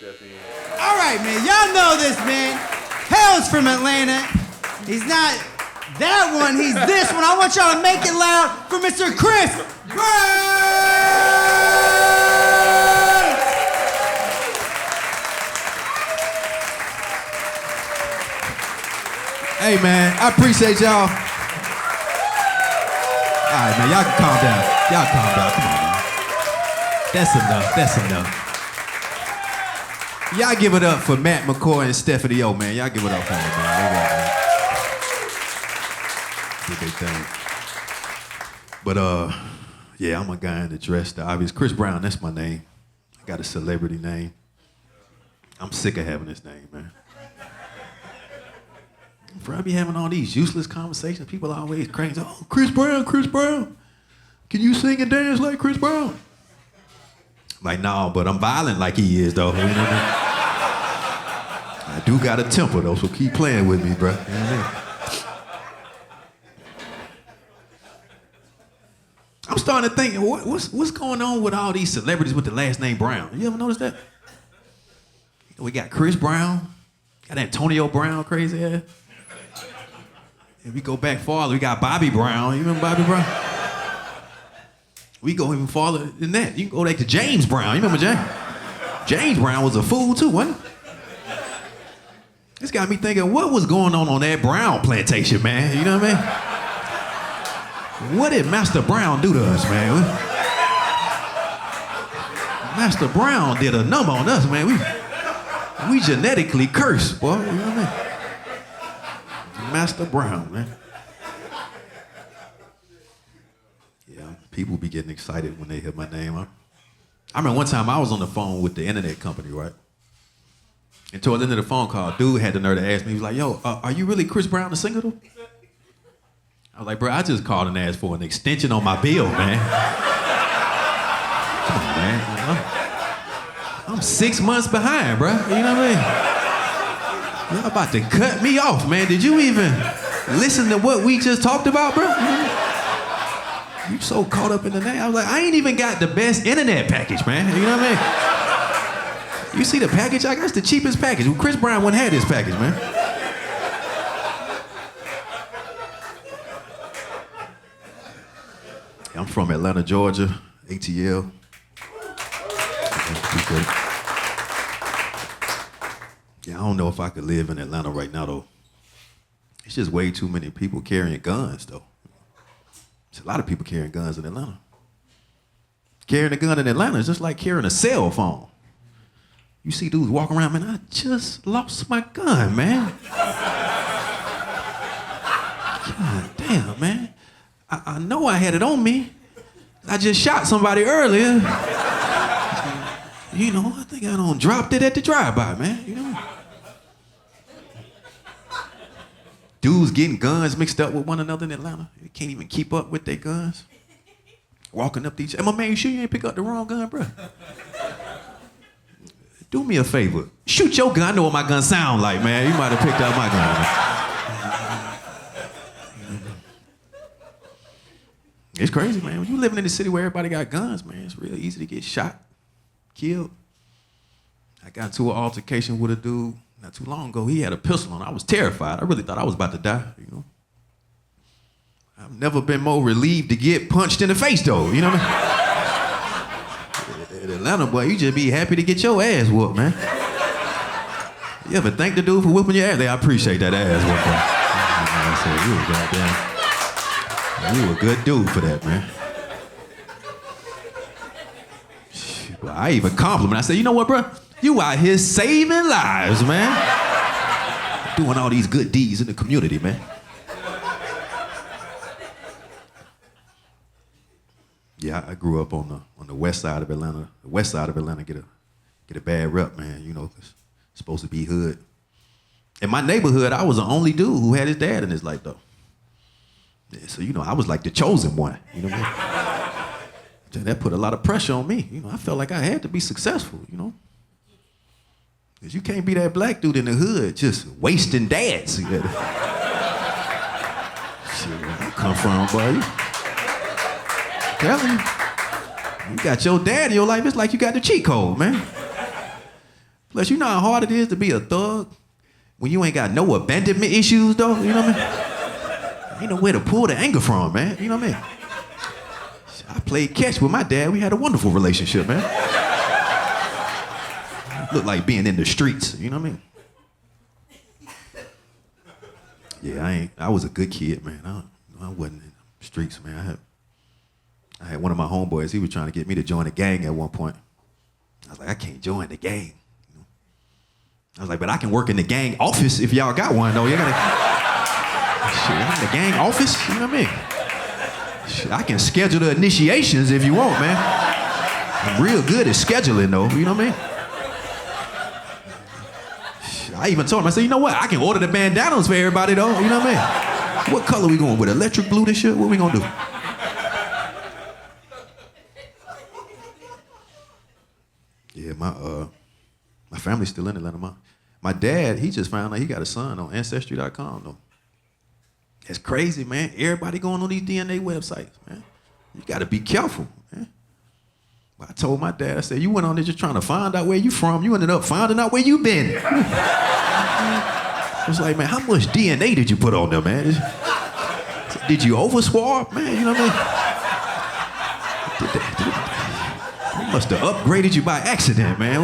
All right, man. Y'all know this, man. Hails from Atlanta. He's not that one. He's this one. I want y'all to make it loud for Mr. Chris Brown. Hey, man, I appreciate y'all. All right, man, y'all can calm down. Y'all calm down. Come on, man. That's enough. That's enough. Y'all give it up for Matt McCoy and Stephanie O, man. Y'all give it up for them, man. They got, man. Do their thing. But, yeah, I'm a guy in the dress, the obvious. Chris Brown, that's my name. I got a celebrity name. I'm sick of having this name, man. Bro, I be having all these useless conversations. People are always crazy. Oh, Chris Brown. Can you sing and dance like Chris Brown? Like, no, but I'm violent like he is, though. You know what I mean? I do got a temper, though, so keep playing with me, bro. You know what I mean? I'm starting to think, what's going on with all these celebrities with the last name Brown? You ever notice that? We got Chris Brown, got Antonio Brown, crazy ass. If we go back farther, we got Bobby Brown. You remember Bobby Brown? We go even farther than that. You can go back to James Brown. You remember James? James Brown was a fool too, wasn't he? This got me thinking, what was going on that Brown plantation, man? You know what I mean? What did Master Brown do to us, man? Master Brown did a number on us, man. We genetically cursed, boy. You know what I mean? Master Brown, man. Yeah, people be getting excited when they hear my name. I remember one time I was on the phone with the internet company, right? And towards the end of the phone call, dude had the nerve to ask me, he was like, yo, are you really Chris Brown the singer, though? I was like, bro, I just called and asked for an extension on my bill, man. Come on, man. I'm 6 months behind, bro. You know what I mean? Y'all about to cut me off, man. Did you even listen to what we just talked about, bro? You so caught up in the name. I was like, I ain't even got the best internet package, man. You know what I mean? You see the package I got? It's the cheapest package. Well, Chris Brown wouldn't have this package, man. I'm from Atlanta, Georgia, ATL. Yeah, I don't know if I could live in Atlanta right now, though. It's just way too many people carrying guns, though. There's a lot of people carrying guns in Atlanta. Carrying a gun in Atlanta is just like carrying a cell phone. You see dudes walking around, man, I just lost my gun, man. God damn, man. I know I had it on me. I just shot somebody earlier. You know, I think I done dropped it at the drive-by, man, you know? Dudes getting guns mixed up with one another in Atlanta. They can't even keep up with their guns. Walking up to each other. Hey, my man, you sure you ain't pick up the wrong gun, bro? Do me a favor. Shoot your gun. I know what my gun sound like, man. You might have picked up my gun. It's crazy, man. When you living in a city where everybody got guns, man, it's real easy to get shot, killed. I got into an altercation with a dude not too long ago. He had a pistol on. I was terrified. I really thought I was about to die, you know. I've never been more relieved to get punched in the face, though, you know what I mean? In Atlanta, boy, you just be happy to get your ass whooped, man. You ever thank the dude for whooping your ass? I appreciate that ass whooping. You a good dude for that, man. Well, I even compliment. I said, you know what, bro? You out here saving lives, man. Doing all these good deeds in the community, man. Yeah, I grew up on the west side of Atlanta. The west side of Atlanta get a bad rep, man. You know, it's supposed to be hood. In my neighborhood, I was the only dude who had his dad in his life, though. Yeah, so, you know, I was like the chosen one. You know what I mean? That put a lot of pressure on me. You know, I felt like I had to be successful, you know? Because you can't be that black dude in the hood just wasting dads. Shit, where I come from, boy. Telling you got your dad in your life, it's like you got the cheat code, man. Plus, you know how hard it is to be a thug when you ain't got no abandonment issues, though? You know what I mean? Ain't no way to pull the anger from, man. You know what I mean? I played catch with my dad. We had a wonderful relationship, man. Looked like being in the streets, you know what I mean? Yeah, I was a good kid, man. I wasn't in the streets, man. I had one of my homeboys, he was trying to get me to join a gang at one point. I was like, I can't join the gang. You know? I was like, but I can work in the gang office if y'all got one, though. You gotta, shit, I'm in the gang office, you know what I mean? Shit, I can schedule the initiations if you want, man. I'm real good at scheduling, though, you know what I mean? I even told him, I said, you know what? I can order the bandanas for everybody, though. You know what I mean? What color we going with? Electric blue this shit? What we gonna do? Yeah, my family's still in Atlanta. My dad, he just found out he got a son on Ancestry.com, though. It's crazy, man. Everybody going on these DNA websites, man. You gotta be careful, man. But I told my dad, I said, you went on there just trying to find out where you from. You ended up finding out where you been. I was like, man, how much DNA did you put on there, man? Did you over-swab, man? You know what I mean? They must have upgraded you by accident, man.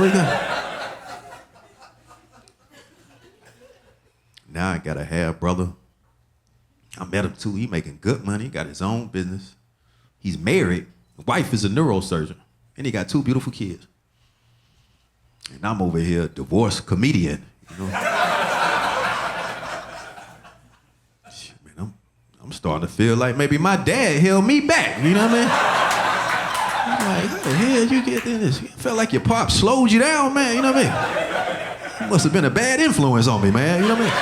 Now I got a half brother. I met him too. He making good money. He got his own business. He's married. The wife is a neurosurgeon. And he got 2 beautiful kids. And I'm over here, divorced comedian. You know? Shit, man, I'm starting to feel like maybe my dad held me back. You know what I mean? I'm like, how the hell you get in this? It felt like your pop slowed you down, man. You know what I mean? He must have been a bad influence on me, man. You know what I mean?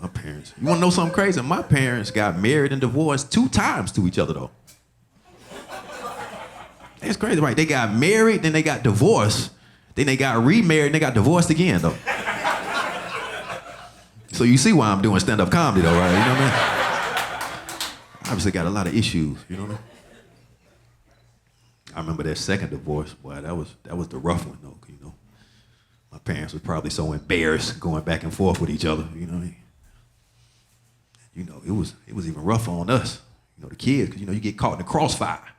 My parents. You want to know something crazy? My parents got married and divorced 2 times to each other, though. That's crazy, right? They got married, then they got divorced, then they got remarried, and they got divorced again, though. So you see why I'm doing stand-up comedy, though, right? You know what I mean? Obviously got a lot of issues, you know what I mean? I remember that second divorce, boy, that was the rough one, though, you know. My parents were probably so embarrassed going back and forth with each other, you know what I mean? You know, it was even rough on us, you know, the kids, because, you know, you get caught in the crossfire.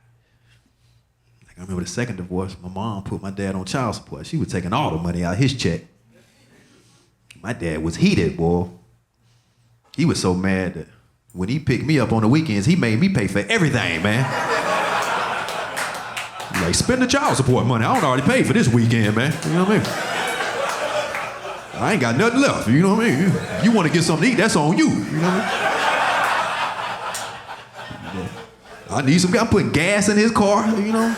I remember the second divorce, my mom put my dad on child support. She was taking all the money out of his check. My dad was heated, boy. He was so mad that when he picked me up on the weekends, he made me pay for everything, man. Like, spend the child support money. I don't already pay for this weekend, man. You know what I mean? I ain't got nothing left, you know what I mean? You want to get something to eat, that's on you, you know what I mean? I need some guy putting gas in his car, you know?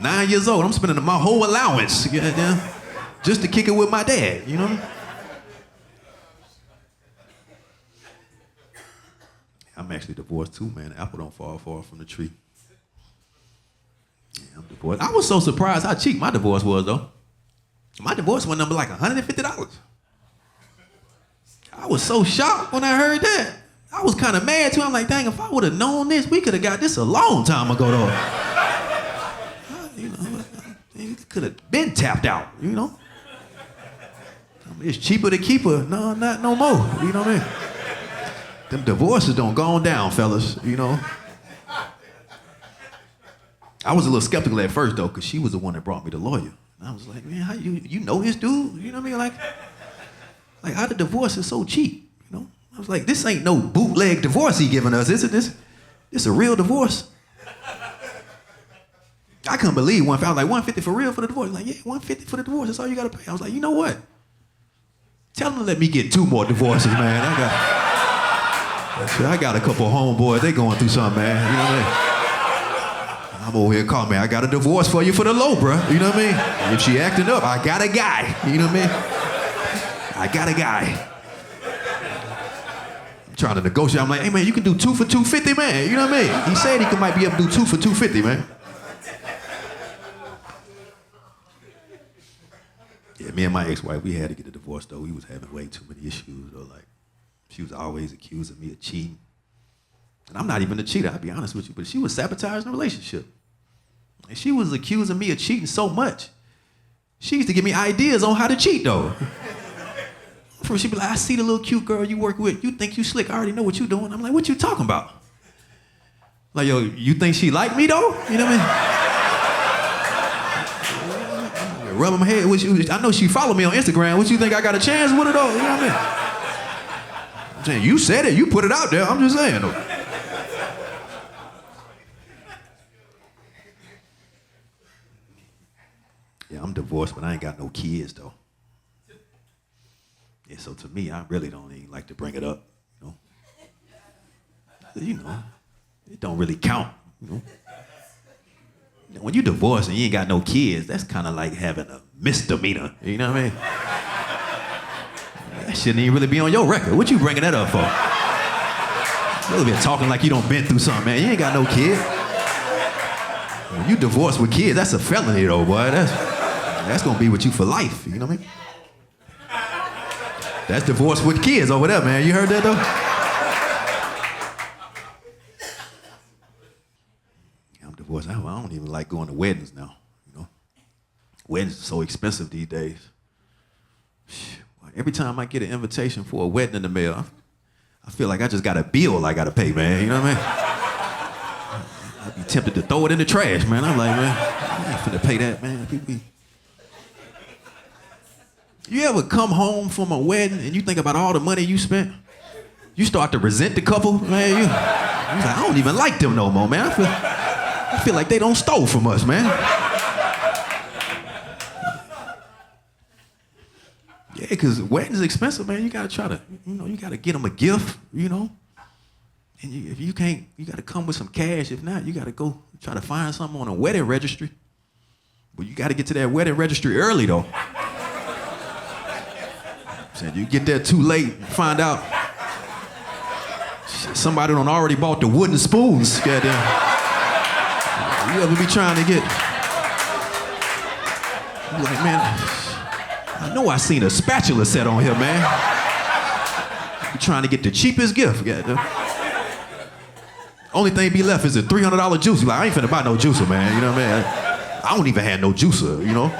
9 years old, I'm spending my whole allowance just to kick it with my dad, you know? I'm actually divorced too, man. The apple don't fall far from the tree. Yeah, I'm divorced. I was so surprised how cheap my divorce was, though. My divorce went number like $150. I was so shocked when I heard that. I was kind of mad too. I'm like, dang, if I would have known this, we could have got this a long time ago, though. You know, it could have been tapped out, you know? It's cheaper to keep her. No, not no more, you know what I mean? Them divorces don't go on down, fellas, you know? I was a little skeptical at first, though, because she was the one that brought me the lawyer. And I was like, man, how you know his dude? You know what I mean? Like how the divorce is so cheap, you know? I was like, this ain't no bootleg divorce he giving us, is it? This a real divorce? I couldn't believe one. I was like, $150 for real for the divorce? Like, yeah, $150 for the divorce. That's all you gotta pay. I was like, you know what? Tell them to let me get 2 more divorces, man. I got a couple homeboys. They going through something, man. You know what I mean? I'm over here calling me. I got a divorce for you for the low, bro. You know what I mean? If she acting up, I got a guy. You know what I mean? I got a guy. I'm trying to negotiate. I'm like, hey, man, you can do 2 for $250, man. You know what I mean? He said he might be able to do 2 for $250, man. Yeah, me and my ex-wife, we had to get a divorce, though. We was having way too many issues, though. Like, she was always accusing me of cheating. And I'm not even a cheater, I'll be honest with you, but she was sabotaging the relationship. And she was accusing me of cheating so much. She used to give me ideas on how to cheat, though. She'd be like, I see the little cute girl you work with. You think you slick. I already know what you doing. I'm like, what you talking about? Like, yo, you think she like me, though? You know what I mean? Rubbing my head. I know she follow me on Instagram. What you think I got a chance with her, though? You know what I mean? I'm saying, you said it. You put it out there. I'm just saying, though. Yeah, I'm divorced, but I ain't got no kids, though. Yeah, so to me, I really don't even like to bring it up, you know? You know, it don't really count, you know? When you divorced and you ain't got no kids, that's kind of like having a misdemeanor, you know what I mean? That shouldn't even really be on your record. What you bringing that up for? You been talking like you done been through something, man. You ain't got no kid. When you divorced with kids, that's a felony, though, boy. That's gonna be with you for life, you know what I mean? That's divorce with kids over there, man. You heard that, though? Yeah, I'm divorced. I don't even like going to weddings now, you know? Weddings are so expensive these days. Every time I get an invitation for a wedding in the mail, I feel like I just got a bill I gotta pay, man. You know what I mean? I'd be tempted to throw it in the trash, man. I'm like, man, I ain't finna pay that, man. You ever come home from a wedding and you think about all the money you spent? You start to resent the couple, man. You like, I don't even like them no more, man. I feel like they don't stole from us, man. Yeah, because weddings are expensive, man. You gotta try to, you gotta get them a gift, you know. And if you can't, you gotta come with some cash. If not, you gotta go try to find something on a wedding registry. But you gotta get to that wedding registry early, though. You get there too late, find out somebody done already bought the wooden spoons. Goddamn. You ever be trying to get? You like, man, I know I seen a spatula set on here, man. You trying to get the cheapest gift. Goddamn. Only thing be left is a $300 juicer. You like, I ain't finna buy no juicer, man. You know what I mean? I don't even have no juicer, you know.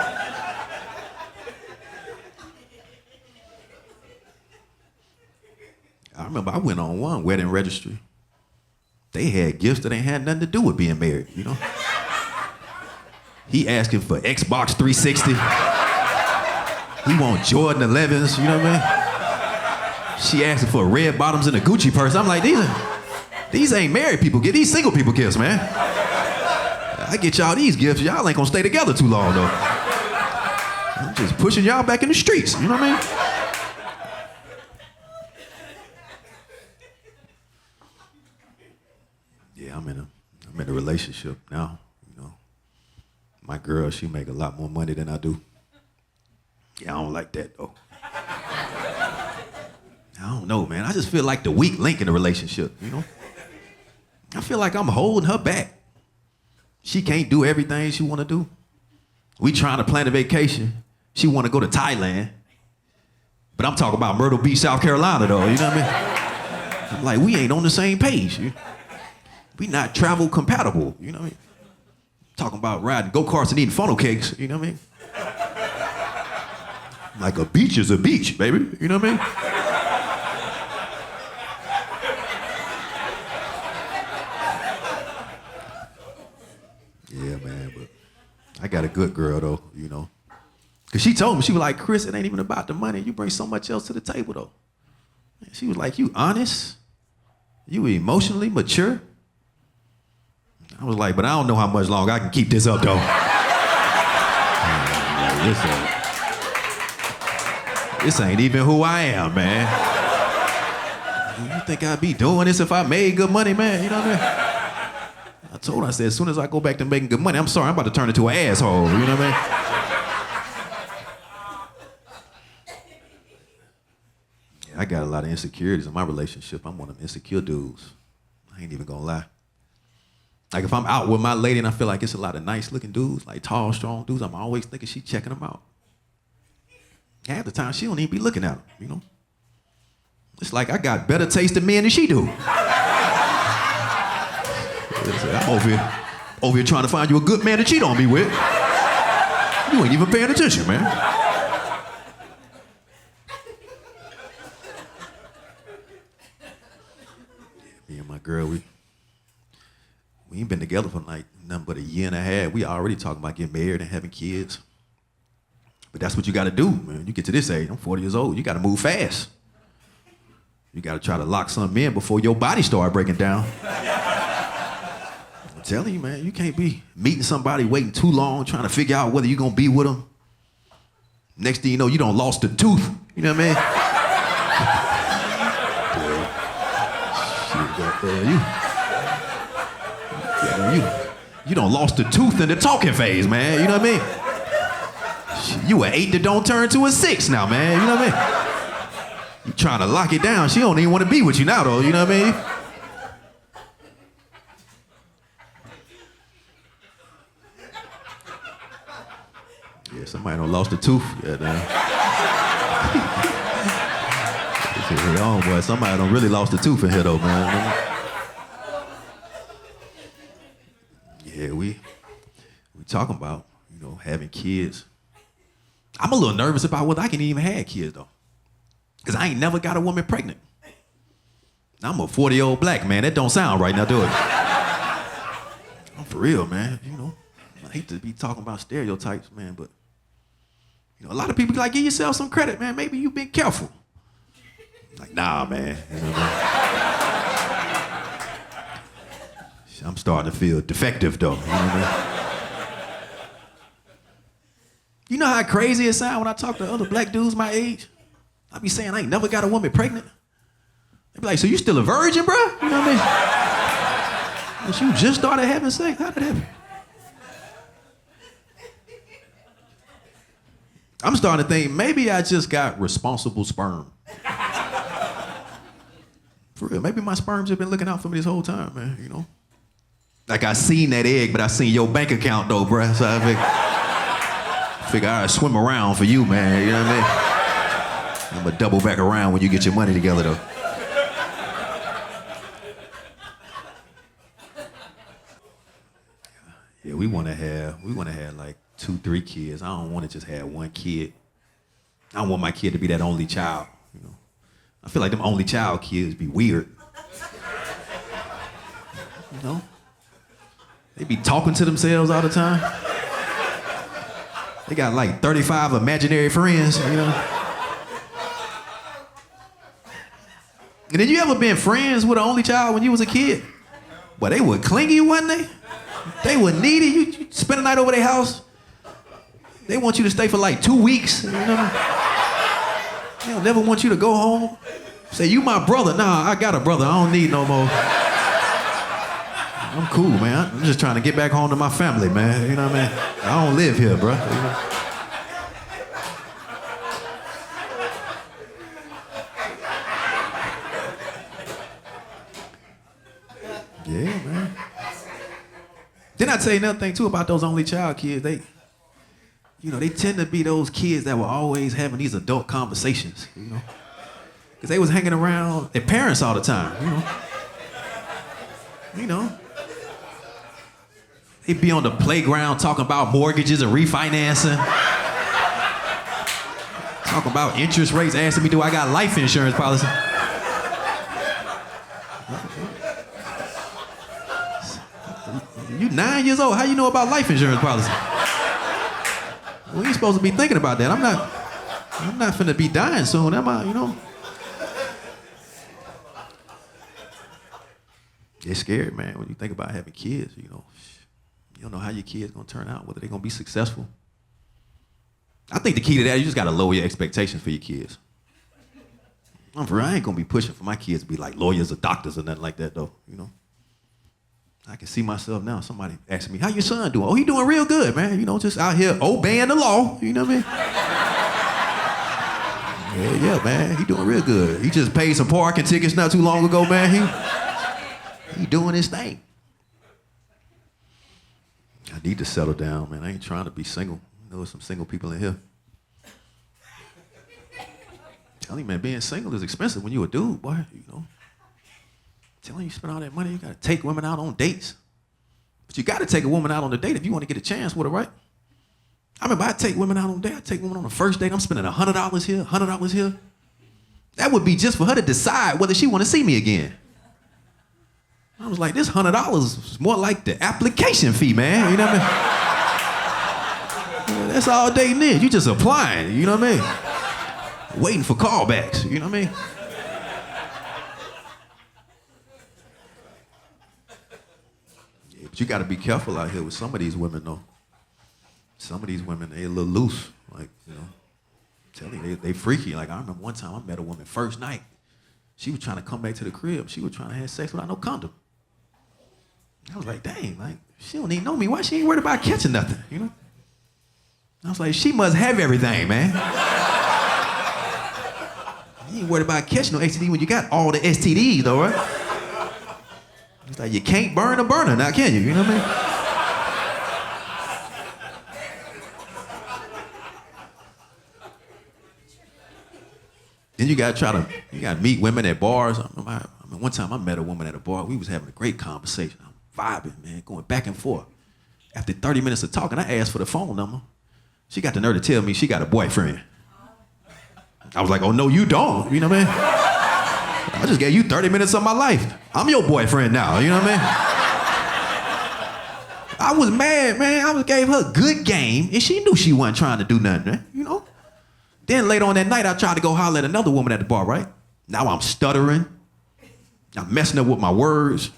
I remember I went on one wedding registry. They had gifts that ain't had nothing to do with being married, you know? He asking for Xbox 360. He want Jordan 11s, you know what I mean? She asking for red bottoms and a Gucci purse. I'm like, these ain't married people gifts. These single people gifts, man. I get y'all these gifts. Y'all ain't gonna stay together too long, though. I'm just pushing y'all back in the streets, you know what I mean? Yeah, I'm in a relationship now, you know. My girl, she make a lot more money than I do. Yeah, I don't like that, though. I don't know, man. I just feel like the weak link in the relationship, you know? I feel like I'm holding her back. She can't do everything she want to do. We trying to plan a vacation. She want to go to Thailand. But I'm talking about Myrtle Beach, South Carolina, though, you know what I mean? I'm like, we ain't on the same page. We not travel compatible, you know what I mean? Talking about riding go-karts and eating funnel cakes, you know what I mean? Like a beach is a beach, baby, you know what I mean? Yeah, man, but I got a good girl, though, you know? Because she told me, she was like, Chris, it ain't even about the money. You bring so much else to the table, though. She was like, you honest? You emotionally mature? I was like, but I don't know how much longer I can keep this up, though. This ain't even who I am, man. You think I'd be doing this if I made good money, man? You know what I mean? I told her, I said, as soon as I go back to making good money, I'm sorry, I'm about to turn into an asshole, you know what I mean? Yeah, I got a lot of insecurities in my relationship. I'm one of them insecure dudes. I ain't even gonna lie. Like if I'm out with my lady and I feel like it's a lot of nice looking dudes, like tall, strong dudes, I'm always thinking she checking them out. Half the time she don't even be looking at them, you know? It's like I got better taste in men than she do. I'm Over here trying to find you a good man to cheat on me with. You ain't even paying attention, man. Me and my girl, we ain't been together for like nothing but a year and a half. We already talking about getting married and having kids. But that's what you gotta do, man. You get to this age, I'm 40 years old, you gotta move fast. You gotta try to lock something in before your body start breaking down. I'm telling you, man, you can't be meeting somebody, waiting too long, trying to figure out whether you're gonna be with them. Next thing you know, you done lost a tooth. You know what I mean? You done lost a tooth in the talking phase, man. You know what I mean? You an 8 that don't turn to a 6 now, man. You know what I mean? You trying to lock it down. She don't even want to be with you now, though. You know what I mean? Yeah, somebody done lost a tooth. Yeah, oh boy, somebody done really lost a tooth in here, though, man. Yeah, we talking about, having kids. I'm a little nervous about whether I can even have kids, though. Because I ain't never got a woman pregnant. I'm a 40-year-old black man. That don't sound right, now do it. I'm for real, man. I hate to be talking about stereotypes, man, but a lot of people like, give yourself some credit, man. Maybe you've been careful. Like, nah, man. I'm starting to feel defective, though. You know what I mean? You know how crazy it sounds when I talk to other black dudes my age? I be saying I ain't never got a woman pregnant. They be like, so you still a virgin, bro? You know what I mean? But you just started having sex? How did that happen? I'm starting to think maybe I just got responsible sperm. For real, maybe my sperms have been looking out for me this whole time, man, Like I seen that egg, but I seen your bank account though, bruh. So I figure I'd swim around for you, man, you know what I mean? I'm gonna double back around when you get your money together though. Yeah, we wanna have like 2-3 kids. I don't wanna just have one kid. I don't want my kid to be that only child, I feel like them only child kids be weird. They be talking to themselves all the time. They got like 35 imaginary friends, And then you ever been friends with an only child when you was a kid? Well, they would clingy, wasn't they? They were needy. You spend a night over their house. They want you to stay for like 2 weeks. They don't never want you to go home. Say, you my brother. Nah, I got a brother. I don't need no more. I'm cool, man. I'm just trying to get back home to my family, man. You know what I mean? I don't live here, bro. Yeah, man. Then I tell you another thing too about those only child kids. They tend to be those kids that were always having these adult conversations, Because they was hanging around their parents all the time, They'd be on the playground talking about mortgages and refinancing. Talking about interest rates, asking me, do I got life insurance policy? You 9 years old, how you know about life insurance policy? We ain't supposed to be thinking about that. I'm not finna be dying soon, am I, It's scary, man, when you think about having kids, You don't know how your kid's gonna turn out, whether they're gonna be successful. I think the key to that, you just gotta lower your expectations for your kids. I ain't gonna be pushing for my kids to be like lawyers or doctors or nothing like that, though, I can see myself now. Somebody asking me, how your son doing? Oh, he doing real good, man. Just out here obeying the law, you know what I mean? Yeah, man, he doing real good. He just paid some parking tickets not too long ago, man. He doing his thing. I need to settle down, man. I ain't trying to be single. There's some single people in here. Tell you, man, being single is expensive when you a dude, boy, Telling you spend all that money, you gotta take women out on dates. But you got to take a woman out on a date if you want to get a chance with her, right? I remember I take women out on a date. I take women on the first date. I'm spending $100 here, $100 here. That would be just for her to decide whether she want to see me again. I was like, this $100 is more like the application fee, man. You know what I mean? That's all dating is. You just applying, you know what I mean? Waiting for callbacks, you know what I mean? Yeah, but you got to be careful out here with some of these women, though. Some of these women, they a little loose, like, you know. I'm telling you, they freaky. Like, I remember one time I met a woman first night. She was trying to come back to the crib. She was trying to have sex without no condom. I was like, dang, like, she don't even know me. Why she ain't worried about catching nothing, you know? I was like, she must have everything, man. You ain't worried about catching no STD when you got all the STDs, though, right? It's like, you can't burn a burner now, can you? You know what I mean? Then you gotta meet women at bars. I remember one time I met a woman at a bar. We was having a great conversation. I'm vibing, man, going back and forth. After 30 minutes of talking, I asked for the phone number. She got the nerve to tell me she got a boyfriend. I was like, oh, no, you don't. You know what I mean? I just gave you 30 minutes of my life. I'm your boyfriend now, you know what I mean? I was mad, man. I gave her a good game, and she knew she wasn't trying to do nothing, man, you know? Then later on that night, I tried to go holler at another woman at the bar, right? Now I'm stuttering. I'm messing up with my words.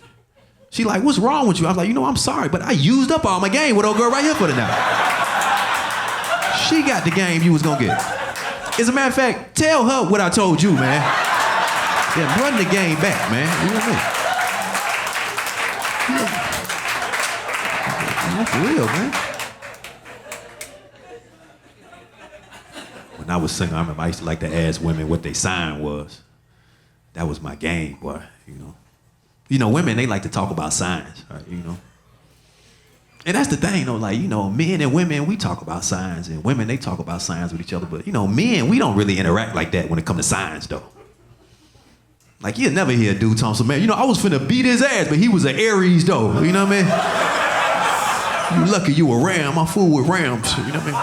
She like, what's wrong with you? I was like, you know, I'm sorry, but I used up all my game with old girl right here for the night. She got the game you was gonna get. As a matter of fact, tell her what I told you, man. Yeah, run the game back, man. You know what I mean? Yeah. For real, man. When I was single, I remember I used to like to ask women what their sign was. That was my game, boy, you know. You know, women, they like to talk about signs, right, you know. And that's the thing, though, like, you know, men and women, we talk about signs, and women, they talk about signs with each other, but, you know, men, we don't really interact like that when it comes to signs, though. Like, you'll never hear a dude talking, so, man, you know, I was finna beat his ass, but he was an Aries, though, you know what I mean? You lucky you a ram, I fool with rams, you know what I mean?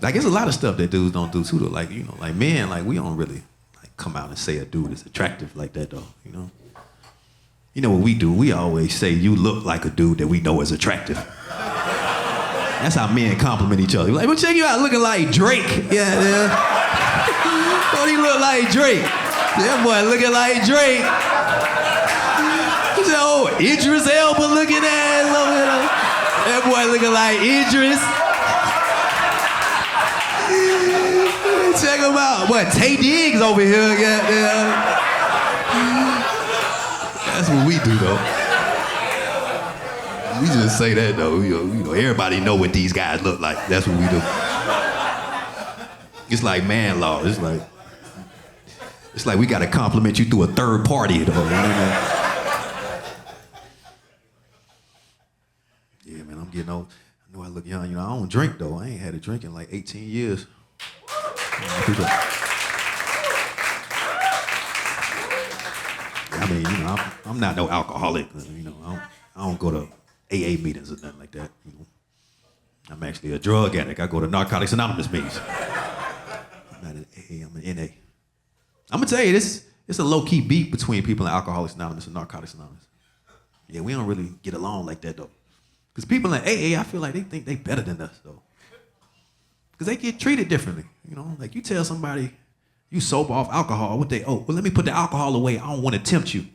Like, there's a lot of stuff that dudes don't do, too, though. Like, you know, like, men, like, we don't really, like, come out and say a dude is attractive like that, though, you know? You know what we do? We always say, you look like a dude that we know is attractive. That's how men compliment each other. Like, well, check you out looking like Drake. Yeah, yeah. Don't he look like Drake? That boy looking like Drake. He said, oh, Idris Elba looking ass over there. That boy looking like Idris. Check him out. What, Tay Diggs over here? Yeah. That's what we do, though. We just say that, though. You know, everybody know what these guys look like. That's what we do. It's like man law. It's like we got to compliment you through a third party, though. You know? Yeah, man, I'm getting old. I know I look young. You know, I don't drink, though. I ain't had a drink in like 18 years. I mean, you know, I'm not no alcoholic. You know, I don't go to AA meetings or nothing like that. You know, I'm actually a drug addict. I go to Narcotics Anonymous meetings. I'm not an AA. I'm an NA. I'm gonna tell you this. It's a low-key beef between people in Alcoholics Anonymous and Narcotics Anonymous. Yeah, we don't really get along like that though. Because people in AA, I feel like they think they better than us though. Because they get treated differently. You know, like you tell somebody you sober off alcohol, well, let me put the alcohol away. I don't want to tempt you.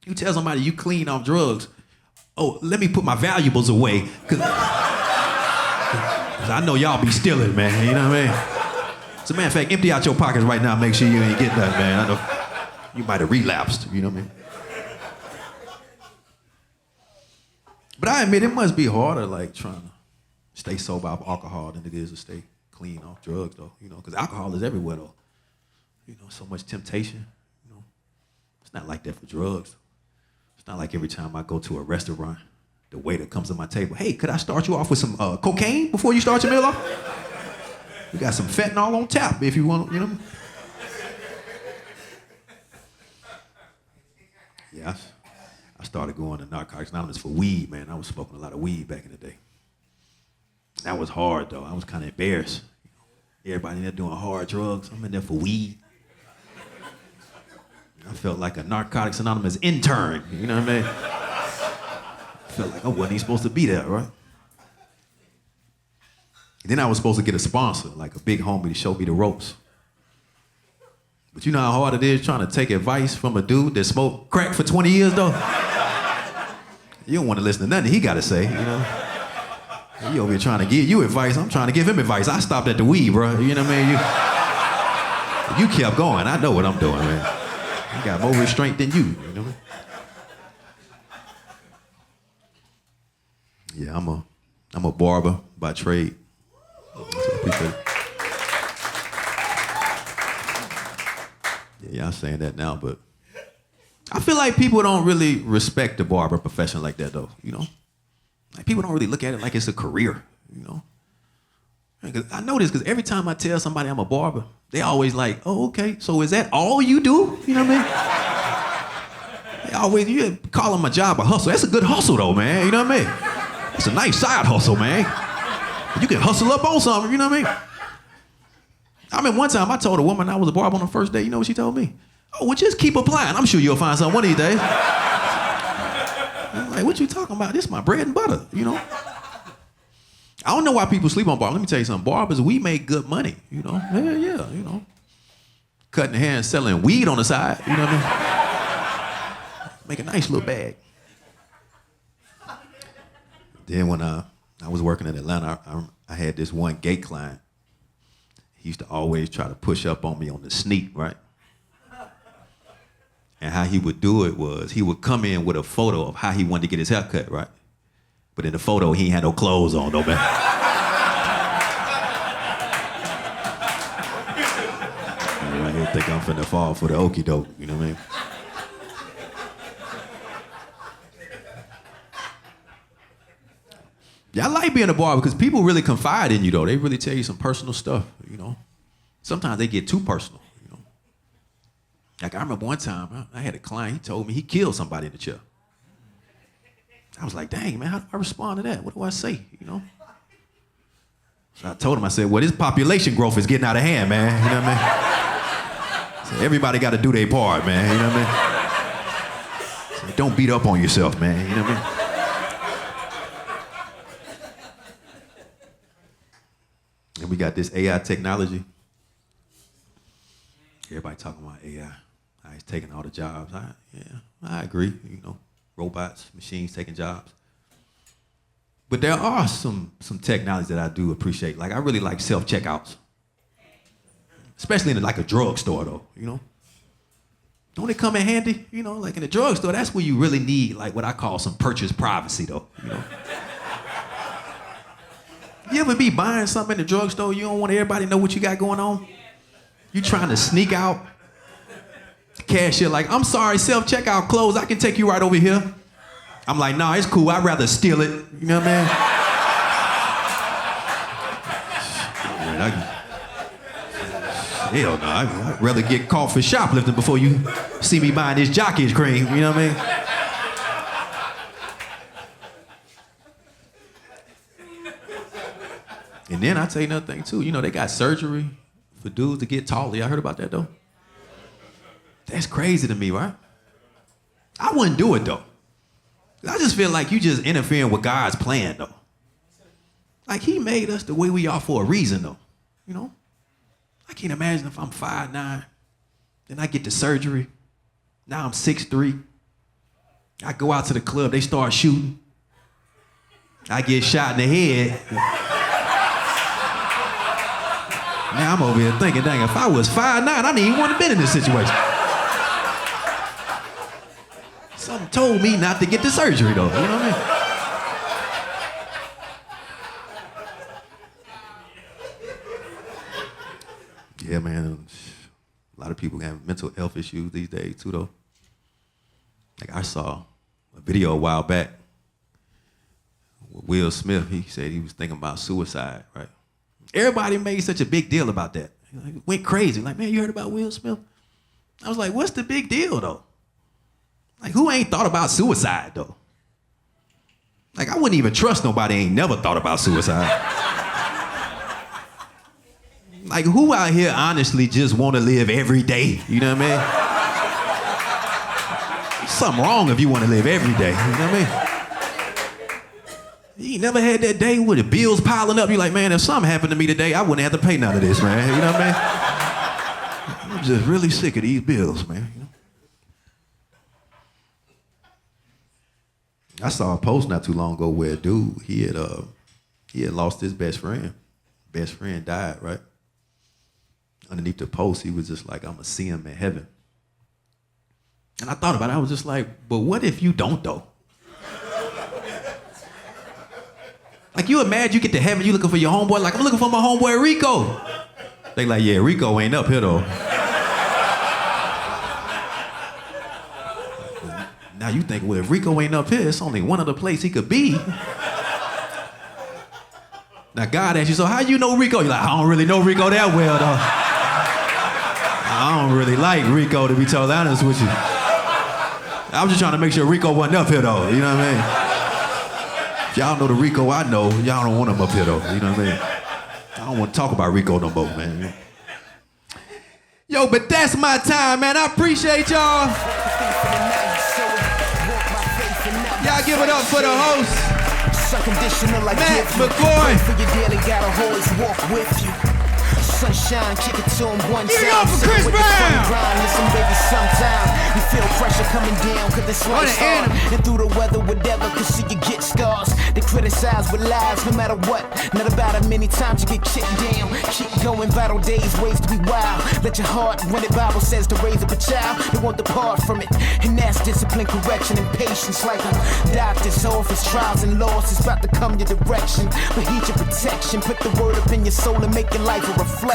You tell somebody you clean off drugs, oh, let me put my valuables away. Cause I know y'all be stealing, man, you know what I mean? As a matter of fact, empty out your pockets right now, make sure you ain't getting nothing, man. I know you might have relapsed, you know what I mean? But I admit it must be harder, like trying to stay sober off alcohol than it is to stay clean off drugs, though. You know, because alcohol is everywhere, though. You know, so much temptation. You know, it's not like that for drugs. It's not like every time I go to a restaurant, the waiter comes to my table. Hey, could I start you off with some cocaine before you start your meal off? We got some fentanyl on tap if you want, you know. Yeah, I started going to Narcotics Anonymous for weed, man. I was smoking a lot of weed back in the day. That was hard, though. I was kind of embarrassed. Everybody in there doing hard drugs. I'm in there for weed. I felt like a Narcotics Anonymous intern, you know what I mean? I felt like I wasn't even supposed to be there, right? And then I was supposed to get a sponsor, like a big homie to show me the ropes. But you know how hard it is trying to take advice from a dude that smoked crack for 20 years, though? You don't want to listen to nothing he got to say, you know? He over here trying to give you advice. I'm trying to give him advice. I stopped at the weed, bro. You know what I mean? You kept going. I know what I'm doing, man. I got more restraint than you know what I mean? Yeah, I'm a barber by trade. So I appreciate it. Yeah, I'm saying that now, but I feel like people don't really respect the barber profession like that, though, you know? Like, people don't really look at it like it's a career, you know? I know this because every time I tell somebody I'm a barber, they always like, oh, okay, so is that all you do? You know what I mean? They always, you call my job a hustle. That's a good hustle, though, man, you know what I mean? It's a nice side hustle, man. You can hustle up on something, you know what I mean? I mean, one time I told a woman I was a barber on the first day, you know what she told me? Oh, well, just keep applying. I'm sure you'll find something one of these days. I'm like, what you talking about? This is my bread and butter, you know? I don't know why people sleep on barbers. Let me tell you something. Barbers, we make good money, you know? Yeah, you know? Cutting hair and selling weed on the side, you know what I mean? Make a nice little bag. Then when I was working in Atlanta, I had this one gay client. He used to always try to push up on me on the sneak, right? And how he would do it was he would come in with a photo of how he wanted to get his hair cut, right? But in the photo, he ain't had no clothes on, though, man. I don't think I'm finna fall for the okie doke, you know what I mean? Yeah, I like being a barber because people really confide in you, though. They really tell you some personal stuff, you know? Sometimes they get too personal, you know? Like, I remember one time, I had a client, he told me he killed somebody in the chair. I was like, dang, man, how do I respond to that? What do I say, you know? So I told him, I said, well, this population growth is getting out of hand, man, you know what I mean? So everybody got to do their part, man, you know what I mean? So don't beat up on yourself, man, you know what I mean? And we got this AI technology. Everybody talking about AI. It's taking all the jobs. I agree, you know. Robots, machines taking jobs. But there are some technologies that I do appreciate. Like, I really like self-checkouts. Especially in like a drugstore, though, you know? Don't it come in handy? You know, like in a drugstore, that's where you really need like what I call some purchase privacy, though, you know? You ever be buying something in the drugstore, you don't want everybody to know what you got going on? You trying to sneak out? Cashier like, I'm sorry, self-checkout closed. I can take you right over here. I'm like, nah, it's cool. I'd rather steal it. You know what I mean? Hell no, I'd rather get caught for shoplifting before you see me buying this jockey's cream. You know what I mean? And then I tell you another thing too. You know, they got surgery for dudes to get taller. Y'all heard about that though? That's crazy to me, right? I wouldn't do it though. I just feel like you just interfering with God's plan though. Like he made us the way we are for a reason though, you know? I can't imagine if I'm 5'9", then I get the surgery. Now I'm 6'3". I go out to the club, they start shooting. I get shot in the head. Now I'm over here thinking, dang, if I was 5'9", I didn't even want to been in this situation. Something told me not to get the surgery though, you know what I mean? Yeah, man, a lot of people have mental health issues these days too though. Like I saw a video a while back with Will Smith. He said he was thinking about suicide, right? Everybody made such a big deal about that. Like, went crazy. Like, man, you heard about Will Smith? I was like, what's the big deal though? Like, who ain't thought about suicide, though? Like, I wouldn't even trust nobody ain't never thought about suicide. Like, who out here honestly just want to live every day? You know what I mean? Something wrong if you want to live every day. You know what I mean? You ain't never had that day with the bills piling up. You're like, man, if something happened to me today, I wouldn't have to pay none of this, man. You know what I mean? I'm just really sick of these bills, man. You know? I saw a post not too long ago where a dude, he had lost his best friend. Best friend died, right? Underneath the post, he was just like, I'm gonna see him in heaven. And I thought about it, I was just like, but what if you don't though? Like, you imagine you get to heaven, you looking for your homeboy, like, I'm looking for my homeboy Rico. They like, yeah, Rico ain't up here though. Now you think, well, if Rico ain't up here, it's only one other place he could be. Now God asks you, so how you know Rico? You're like, I don't really know Rico that well though. I don't really like Rico, to be totally honest with you. I was just trying to make sure Rico wasn't up here though, you know what I mean? If y'all know the Rico I know, y'all don't want him up here though, you know what I mean? I don't want to talk about Rico no more, man. Yo, but that's my time, man. I appreciate y'all. Y'all give it up for the host, Matt McCoy. For your daily, gotta always walk with you. Sunshine, kick it to him one time. Give it up for Chris Brown. Listen, baby, sometimes you feel pressure coming down, cause it's life's hard. And through the weather, whatever, cause see you get scars. They criticize with lies, no matter what. Not about how many times you get kicked down. Keep going, vital days, ways to be wild. Let your heart, when the Bible says to raise up a child, they won't depart from it. And that's discipline, correction, and patience. Like a doctor's office, trials and losses about to come your direction. But heed your protection, put the word up in your soul and make your life a reflection.